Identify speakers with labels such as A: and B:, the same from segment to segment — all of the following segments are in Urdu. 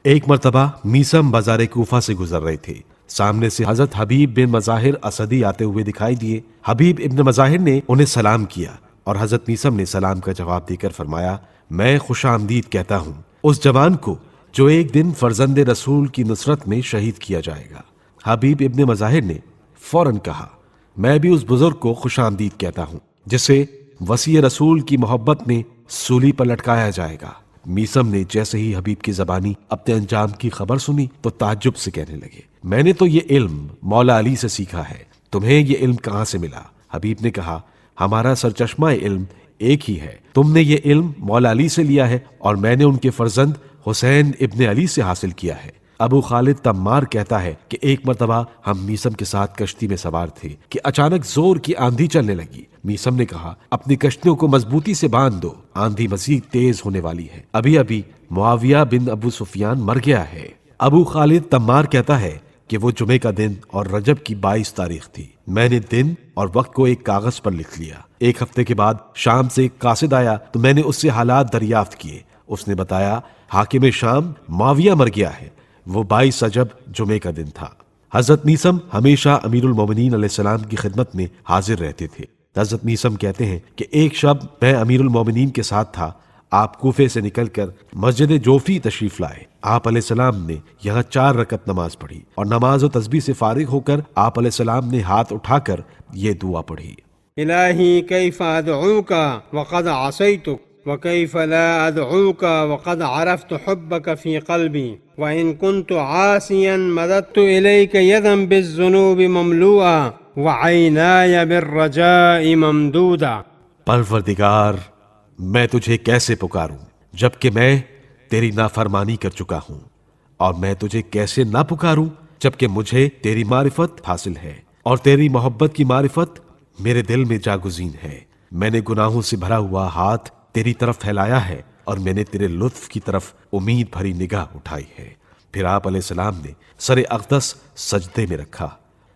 A: ایک مرتبہ میسم بازار کوفہ سے گزر رہے تھے۔ سامنے سے حضرت حبیب بن مظاہر اسدی آتے ہوئے دکھائی دیے۔ حبیب ابن مظاہر نے انہیں سلام کیا اور حضرت میسم نے سلام کا جواب دے کر فرمایا، میں خوش آمدید کہتا ہوں اس جوان کو جو ایک دن فرزند رسول کی نصرت میں شہید کیا جائے گا۔ حبیب ابن مظاہر نے فوراً کہا، میں بھی اس بزرگ کو خوش آمدید کہتا ہوں جسے وصی رسول کی محبت میں سولی پر لٹکایا جائے گا۔ میسم نے جیسے ہی حبیب کی زبانی اپنے انجام کی خبر سنی تو تعجب سے کہنے لگے، میں نے تو یہ علم مولا علی سے سیکھا ہے، تمہیں یہ علم کہاں سے ملا؟ حبیب نے کہا، ہمارا سرچشمہ علم ایک ہی ہے، تم نے یہ علم مولا علی سے لیا ہے اور میں نے ان کے فرزند حسین ابن علی سے حاصل کیا ہے۔ ابو خالد تمار کہتا ہے کہ ایک مرتبہ ہم میسم کے ساتھ کشتی میں سوار تھے کہ اچانک زور کی آندھی چلنے لگی۔ میسم نے کہا، اپنی کشتیوں کو مضبوطی سے باندھ دو، آندھی مزید تیز ہونے والی ہے، ابھی ابھی معاویہ بن ابو سفیان مر گیا ہے۔ ابو خالد تمار کہتا ہے کہ وہ جمعے کا دن اور رجب کی 22 تاریخ تھی۔ میں نے دن اور وقت کو ایک کاغذ پر لکھ لیا۔ ایک ہفتے کے بعد شام سے ایک قاصد آیا تو میں نے اس سے حالات دریافت کیے۔ اس نے بتایا، حاکم شام معاویہ مر گیا ہے۔ وہ 22 رجب جمعے کا دن تھا۔ حضرت میسم ہمیشہ امیر المومنین علیہ السلام کی خدمت میں حاضر رہتے تھے۔ حضرت میسم کہتے ہیں کہ ایک شب میں امیر المومنین کے ساتھ تھا، آپ کوفے سے نکل کر مسجد جوفی تشریف لائے۔ آپ علیہ السلام نے یہاں 4 رکعت نماز پڑھی اور نماز و تسبیح سے فارغ ہو کر آپ علیہ السلام نے ہاتھ اٹھا کر یہ دعا پڑھی،
B: الہی کیف ادعوک وقد عصیتک وکیف لا ادعوک وقد عرفت حبک فی قلبی وان کنت عاصیا مددت الیک یدا بالذنوب مملوءا وعینای بالرجاء ممدودا۔
A: پروردگار میں تجھے کیسے پکاروں جبکہ میں تیری نافرمانی کر چکا ہوں، اور میں تجھے کیسے نہ پکاروں جبکہ مجھے تیری معرفت حاصل ہے اور تیری محبت کی معرفت میرے دل میں جاگزین ہے۔ میں نے گناہوں سے بھرا ہوا ہاتھ تیری طرف پھیلایا ہے اور میں نے تیرے لطف کی طرف امید بھری نگاہ اٹھائی ہے۔ پھر آپ علیہ السلام نے سر اقدس سجدے میں رکھا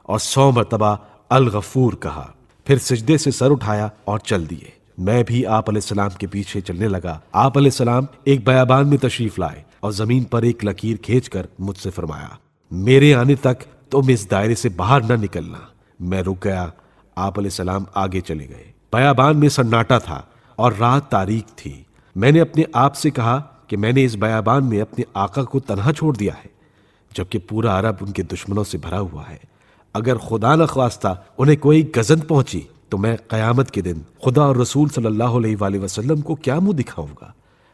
A: اور 100 مرتبہ الغفور کہا، پھر سجدے سے سر اٹھایا اور چل دیے۔ میں بھی آپ علیہ السلام کے پیچھے چلنے لگا۔ آپ علیہ السلام ایک بیابان میں تشریف لائے اور زمین پر ایک لکیر کھینچ کر مجھ سے فرمایا، میرے آنے تک تم اس دائرے سے باہر نہ نکلنا۔ میں رک گیا۔ آپ علیہ السلام آگے چلے گئے۔ بیابان میں سناٹا تھا اور رات تاریک تھی۔ میں نے اپنے آپ سے کہا کہ میں نے اس بیابان میں اپنے آقا کو تنہا چھوڑ دیا ہے جبکہ پورا عرب ان کے دشمنوں سے بھرا ہوا ہے۔ اگر خدا نخواستہ انہیں کوئی گزند پہنچی تو میں قیامت کے دن خدا اور رسول صلی اللہ علیہ وآلہ وسلم کو کیا منہ دکھاؤں گا؟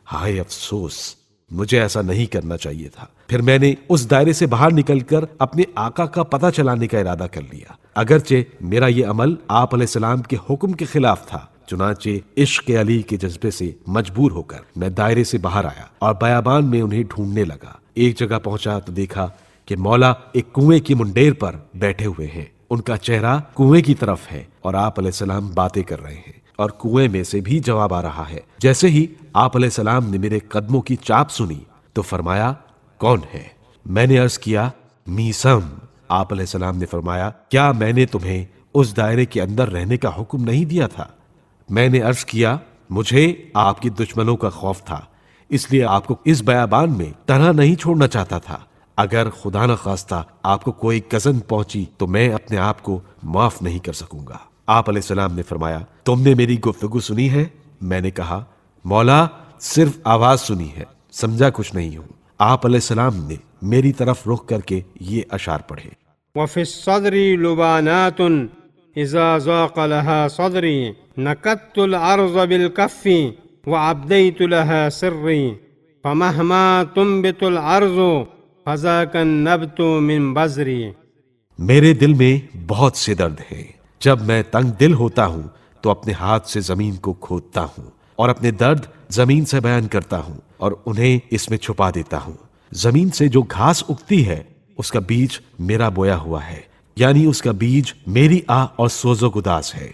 A: ہائے افسوس، مجھے ایسا نہیں کرنا چاہیے تھا۔ پھر میں نے اس دائرے سے باہر نکل کر اپنے آقا کا پتہ چلانے کا ارادہ کر لیا، اگرچہ میرا یہ عمل آپ علیہ السلام کے حکم کے خلاف تھا۔ چنانچہ عشق علی کے جذبے سے مجبور ہو کر میں دائرے سے باہر آیا اور بیابان میں انہیں ڈھونڈنے لگا۔ ایک جگہ پہنچا تو دیکھا کہ مولا ایک کنویں کی منڈیر پر بیٹھے ہوئے ہیں، ان کا چہرہ کنویں کی طرف ہے اور آپ علیہ السلام باتیں کر رہے ہیں اور کنویں میں سے بھی جواب آ رہا ہے۔ جیسے ہی آپ علیہ السلام نے میرے قدموں کی چاپ سنی تو فرمایا، کون ہے؟ میں نے عرض کیا، میسم۔ آپ علیہ السلام نے فرمایا، کیا میں نے تمہیں اس دائرے کے اندر رہنے کا حکم نہیں دیا تھا؟ میں نے عرض کیا، مجھے آپ کی دشمنوں کا خوف تھا، اس لیے آپ کو اس بیابان میں تنہا نہیں چھوڑنا چاہتا تھا۔ اگر خدا نخواستہ آپ کو کوئی گزند پہنچی تو میں اپنے آپ کو معاف نہیں کر سکوں گا۔ آپ علیہ السلام نے فرمایا، تم نے میری گفتگو سنی ہے؟ میں نے کہا، مولا صرف آواز سنی ہے، سمجھا کچھ نہیں ہوں۔ آپ علیہ السلام نے میری طرف رخ کر کے یہ اشعار پڑھے،
B: وفي الصدر لبانات إذا ضاق لها صدري نكدت الأرض بالكف وأبديت لها سري فمهما تنبت الأرض فذاك النبت من بذري۔ میرے
A: دل میں بہت سے درد ہیں، جب میں تنگ دل ہوتا ہوں تو اپنے ہاتھ سے زمین کو کھودتا ہوں اور اپنے درد زمین سے بیان کرتا ہوں اور انہیں اس میں چھپا دیتا ہوں۔ زمین سے جو گھاس اگتی ہے اس کا بیج میرا بویا ہوا ہے، یعنی اس کا بیج میری آہ اور سوز و گداز ہے۔